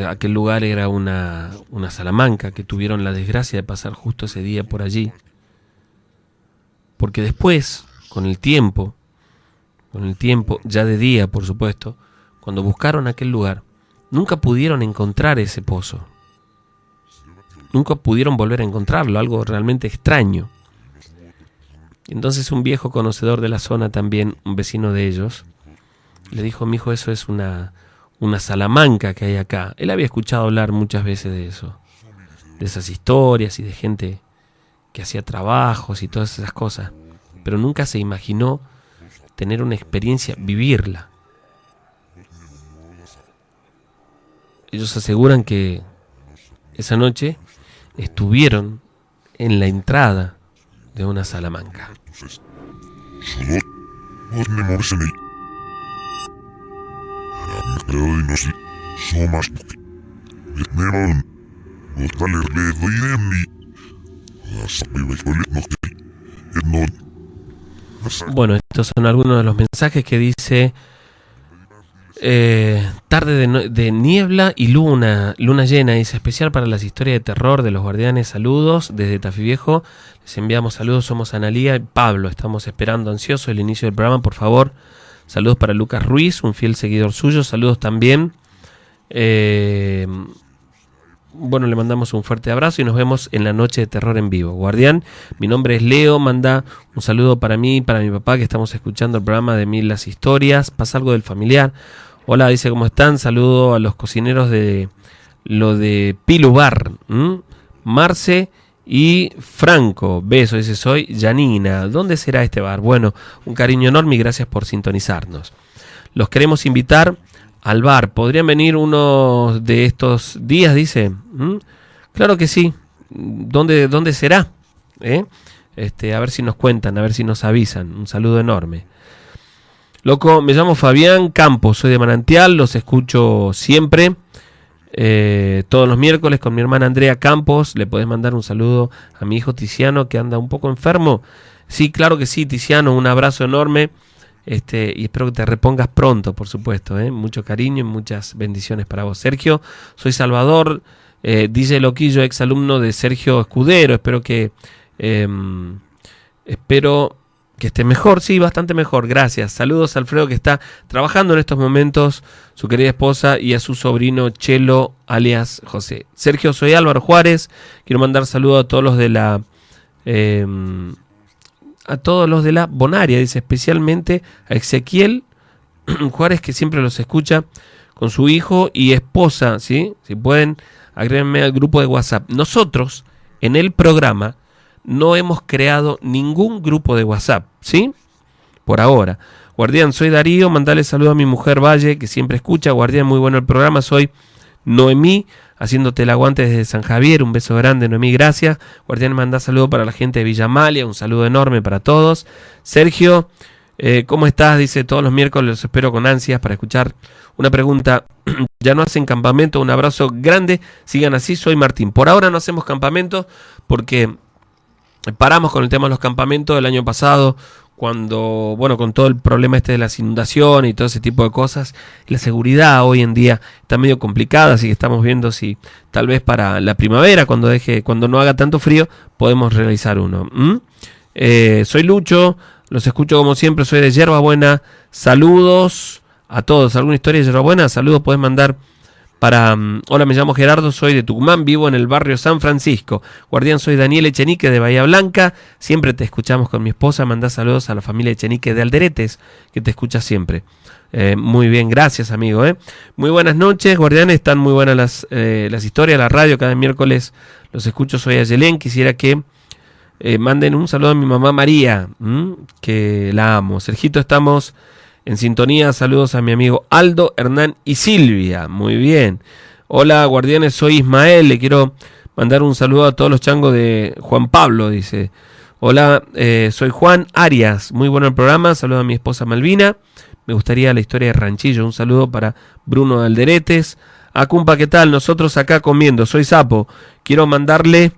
aquel lugar era una Salamanca, que tuvieron la desgracia de pasar justo ese día por allí, porque después, con el tiempo, ya de día por supuesto, cuando buscaron aquel lugar, nunca pudieron encontrar ese pozo. nunca pudieron volver a encontrarlo, algo realmente extraño. Entonces un viejo conocedor de la zona también, un vecino de ellos, le dijo: mijo, eso es una salamanca que hay acá. Él había escuchado hablar muchas veces de eso, de esas historias y de gente que hacía trabajos y todas esas cosas, pero nunca se imaginó tener una experiencia, vivirla. Ellos aseguran que esa noche estuvieron en la entrada de una salamanca. Bueno, estos son algunos de los mensajes que dice: tarde de niebla y luna llena, dice, especial para las historias de terror de los guardianes. Saludos desde Tafí Viejo, les enviamos saludos, somos Analía y Pablo, estamos esperando ansioso el inicio del programa, por favor. Saludos para Lucas Ruiz, un fiel seguidor suyo. Saludos también. Bueno, le mandamos un fuerte abrazo y nos vemos en la noche de terror en vivo. Guardián, mi nombre es Leo, manda un saludo para mí y para mi papá, que estamos escuchando el programa de Mil las Historias. Pasa algo del familiar. Hola, dice, ¿cómo están? Saludo a los cocineros de lo de Pilubar, Marce y Franco. Beso, dice, soy Janina. ¿Dónde será este bar? Bueno, un cariño enorme y gracias por sintonizarnos. Los queremos invitar al bar. ¿Podrían venir uno de estos días? Dice. Claro que sí. ¿Dónde será? A ver si nos cuentan, a ver si nos avisan. Un saludo enorme. Loco, me llamo Fabián Campos, soy de Manantial, los escucho siempre, todos los miércoles con mi hermana Andrea Campos. Le podés mandar un saludo a mi hijo Tiziano, que anda un poco enfermo. Sí, claro que sí, Tiziano, un abrazo enorme. Y espero que te repongas pronto, por supuesto, mucho cariño y muchas bendiciones para vos. Sergio, soy Salvador, DJ Loquillo, ex alumno de Sergio Escudero. Espero que esté mejor, sí, bastante mejor, gracias. Saludos a Alfredo, que está trabajando en estos momentos, su querida esposa, y a su sobrino Chelo, alias José. Sergio, soy Álvaro Juárez, quiero mandar saludos a todos los de la Bonaria, dice, especialmente a Ezequiel Juárez, que siempre los escucha con su hijo y esposa, ¿sí? Si pueden, agréguenme al grupo de WhatsApp. Nosotros, en el programa, no hemos creado ningún grupo de WhatsApp, ¿sí? Por ahora. Guardián, soy Darío, mandale saludo a mi mujer Valle, que siempre escucha. Guardián, muy bueno el programa. Soy Noemí, haciéndote el aguante desde San Javier. Un beso grande, Noemí, gracias. Guardián, manda saludo para la gente de Villa Amalia, un saludo enorme para todos. Sergio, ¿cómo estás? Dice, todos los miércoles los espero con ansias para escuchar. Una pregunta, ¿ya no hacen campamento? Un abrazo grande, sigan así. Soy Martín. Por ahora no hacemos campamento porque paramos con el tema de los campamentos el año pasado, cuando, bueno, con todo el problema de las inundaciones y todo ese tipo de cosas. La seguridad hoy en día está medio complicada, así que estamos viendo si tal vez para la primavera, cuando no haga tanto frío, podemos realizar uno. Soy Lucho, los escucho como siempre, soy de Yerba Buena. Saludos a todos. ¿Alguna historia de Yerba Buena? Saludos, puedes mandar para... Hola, me llamo Gerardo, soy de Tucumán, vivo en el barrio San Francisco. Guardián, soy Daniel Echenique de Bahía Blanca, siempre te escuchamos con mi esposa. Mandá saludos a la familia Echenique de Alderetes, que te escucha siempre. Muy bien, gracias, amigo. Muy buenas noches, Guardianes, están muy buenas las historias, la radio, cada miércoles los escucho. Soy Ayelén, quisiera que manden un saludo a mi mamá María, que la amo. Sergito, estamos en sintonía. Saludos a mi amigo Aldo, Hernán y Silvia. Muy bien. Hola, Guardianes, soy Ismael. Le quiero mandar un saludo a todos los changos de Juan Pablo, dice. Hola, soy Juan Arias. Muy bueno el programa. Saludo a mi esposa Malvina. Me gustaría la historia de Ranchillo. Un saludo para Bruno de Alderetes. Acumpa, ¿qué tal? Nosotros acá comiendo. Soy Sapo. Quiero mandarle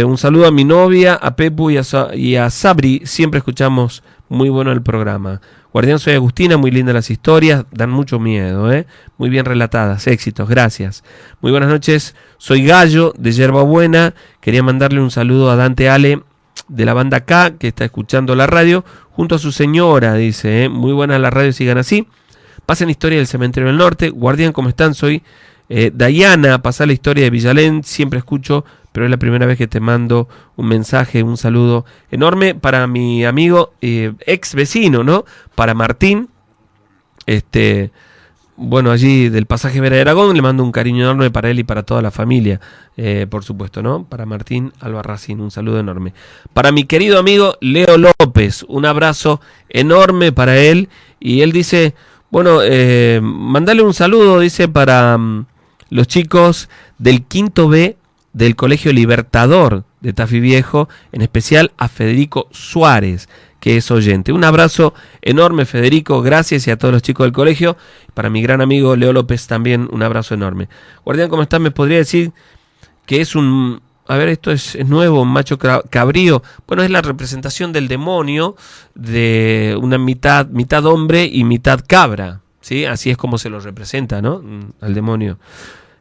un saludo a mi novia, a Pepu y a Sabri. Siempre escuchamos muy bueno el programa. Guardián, soy Agustina, muy lindas las historias, dan mucho miedo, muy bien relatadas, éxitos, gracias. Muy buenas noches, soy Gallo de Yerba Buena, quería mandarle un saludo a Dante Ale de la banda K, que está escuchando la radio, junto a su señora, dice, muy buena la radio, sigan así. Pasen historia del Cementerio del Norte. Guardián, ¿cómo están? Soy Dayana, pasá la historia de Villalén, siempre escucho, pero es la primera vez que te mando un mensaje, un saludo enorme para mi amigo ex vecino, ¿no? Para Martín, bueno, allí del pasaje Vera de Aragón, le mando un cariño enorme para él y para toda la familia, por supuesto, ¿no? Para Martín Albarracín, un saludo enorme. Para mi querido amigo Leo López, un abrazo enorme para él, y él dice, bueno, mandale un saludo, dice, para los chicos del quinto B del Colegio Libertador de Tafí Viejo, en especial a Federico Suárez, que es oyente. Un abrazo enorme, Federico, gracias, y a todos los chicos del colegio. Para mi gran amigo Leo López también un abrazo enorme. Guardián, ¿cómo estás? ¿Me podría decir que es un... A ver, esto es nuevo, un macho cabrío? Bueno, es la representación del demonio, de una mitad hombre y mitad cabra, ¿sí? Así es como se lo representa, ¿no? Al demonio.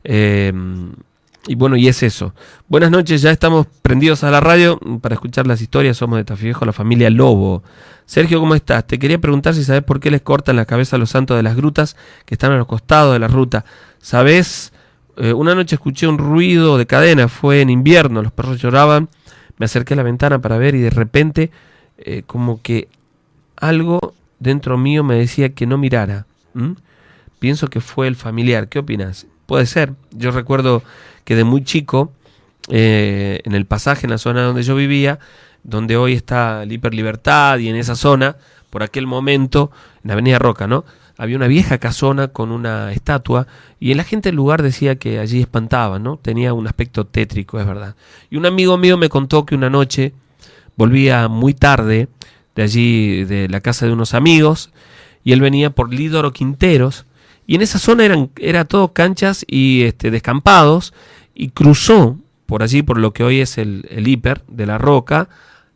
Y bueno, y es eso. Buenas noches, ya estamos prendidos a la radio para escuchar las historias. Somos de Tafí Viejo, la familia Lobo. Sergio, ¿cómo estás? Te quería preguntar si sabes por qué les cortan la cabeza a los santos de las grutas que están a los costados de la ruta. ¿Sabes? Una noche escuché un ruido de cadena, fue en invierno, los perros lloraban. Me acerqué a la ventana para ver y de repente como que algo dentro mío me decía que no mirara. Pienso que fue el familiar. ¿Qué opinas? Puede ser. Yo recuerdo que de muy chico, en el pasaje, en la zona donde yo vivía, donde hoy está el Hiper Libertad, y en esa zona, por aquel momento, en la Avenida Roca, ¿no? Había una vieja casona con una estatua, y la gente del lugar decía que allí espantaba, ¿no? Tenía un aspecto tétrico, es verdad. Y un amigo mío me contó que una noche volvía muy tarde de allí, de la casa de unos amigos, y él venía por Lídoro Quinteros, y en esa zona era todo canchas y descampados, y cruzó por allí, por lo que hoy es el Hiper de la Roca,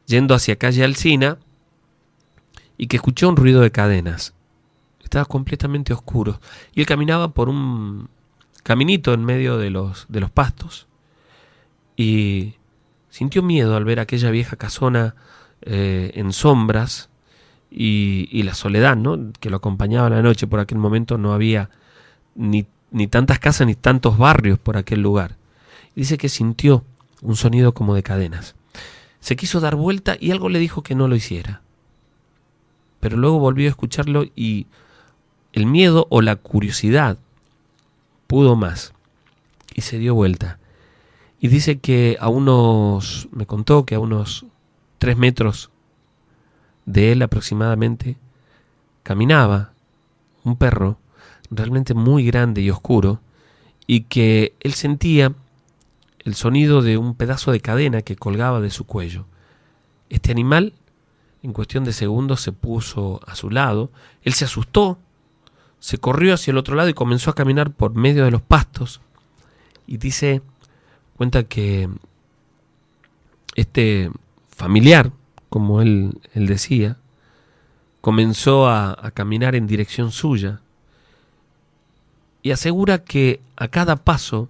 yendo hacia calle Alsina, y que escuchó un ruido de cadenas. Estaba completamente oscuro, y él caminaba por un caminito en medio de los pastos, y sintió miedo al ver aquella vieja casona en sombras, y la soledad, ¿no?, que lo acompañaba la noche. Por aquel momento no había ni tantas casas ni tantos barrios por aquel lugar. Dice que sintió un sonido como de cadenas. Se quiso dar vuelta y algo le dijo que no lo hiciera. Pero luego volvió a escucharlo y el miedo o la curiosidad pudo más. Y se dio vuelta. Y dice que me contó que a unos 3 metros de él aproximadamente caminaba un perro realmente muy grande y oscuro, y que él sentía el sonido de un pedazo de cadena que colgaba de su cuello. Este animal en cuestión de segundos se puso a su lado. Él se asustó, se corrió hacia el otro lado y comenzó a caminar por medio de los pastos. Y cuenta que este familiar, como él decía, comenzó a caminar en dirección suya, y asegura que a cada paso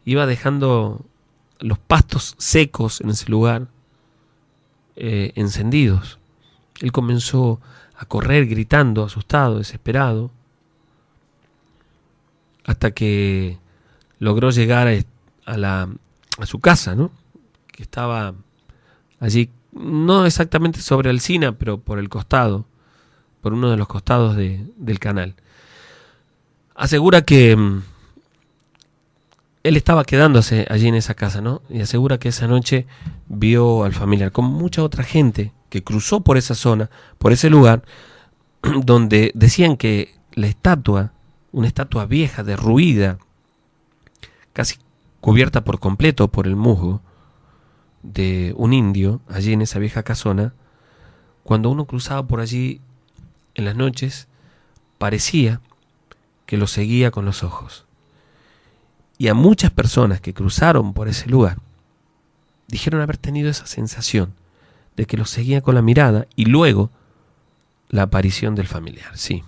iba dejando los pastos secos en ese lugar encendidos. Él comenzó a correr gritando, asustado, desesperado, hasta que logró llegar a su casa, ¿no?, que estaba allí, no exactamente sobre Alsina, pero por el costado, por uno de los costados del canal. Asegura que él estaba quedándose allí en esa casa, ¿no? Y asegura que esa noche vio al familiar, con mucha otra gente que cruzó por esa zona, por ese lugar, donde decían que la estatua, una estatua vieja, derruida, casi cubierta por completo por el musgo de un indio, allí en esa vieja casona, cuando uno cruzaba por allí en las noches, parecía que lo seguía con los ojos. Y a muchas personas que cruzaron por ese lugar dijeron haber tenido esa sensación de que lo seguía con la mirada, y luego la aparición del familiar. Sí.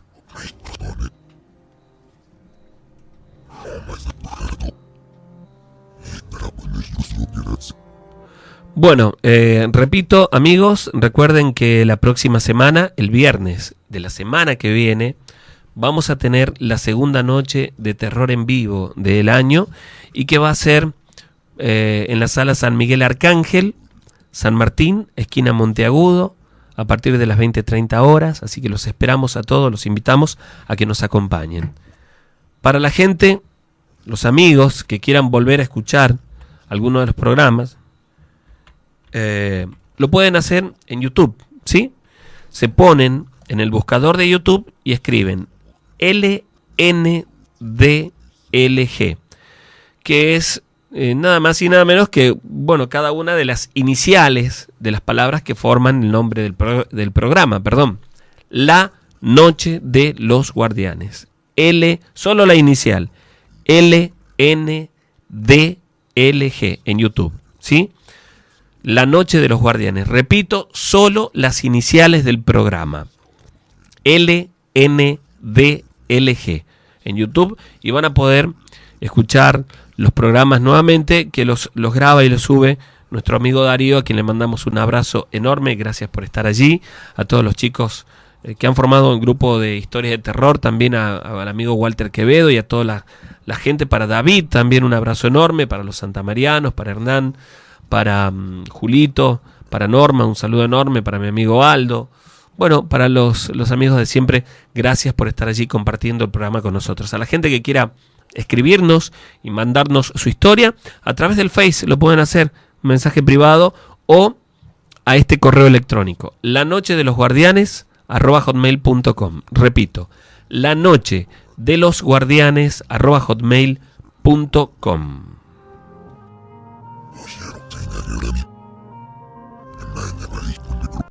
Bueno, repito, amigos, recuerden que la próxima semana, el viernes de la semana que viene, vamos a tener la segunda noche de terror en vivo del año y que va a ser en la sala San Miguel Arcángel, San Martín, esquina Monteagudo, a partir de las 20:30 horas, así que los esperamos a todos, los invitamos a que nos acompañen. Para la gente, los amigos que quieran volver a escuchar alguno de los programas, lo pueden hacer en YouTube, ¿sí? Se ponen en el buscador de YouTube y escriben LNDLG, que es nada más y nada menos que, bueno, cada una de las iniciales de las palabras que forman el nombre del programa, perdón. La Noche de los Guardianes. Solo la inicial. LNDLG en YouTube, ¿sí? La Noche de los Guardianes. Repito, solo las iniciales del programa. LNDLG en YouTube, y van a poder escuchar los programas nuevamente, que los graba y los sube nuestro amigo Darío, a quien le mandamos un abrazo enorme. Gracias por estar allí. A todos los chicos que han formado un grupo de historias de terror, también al amigo Walter Quevedo y a toda la gente. Para David también un abrazo enorme, para los santamarianos, para Hernán, para Julito, para Norma, un saludo enorme, para mi amigo Aldo. Bueno, para los amigos de siempre, gracias por estar allí compartiendo el programa con nosotros. A la gente que quiera escribirnos y mandarnos su historia, a través del Face lo pueden hacer, un mensaje privado, o a este correo electrónico, lanochedelosguardianes@hotmail.com. Repito, lanochedelosguardianes@hotmail.com.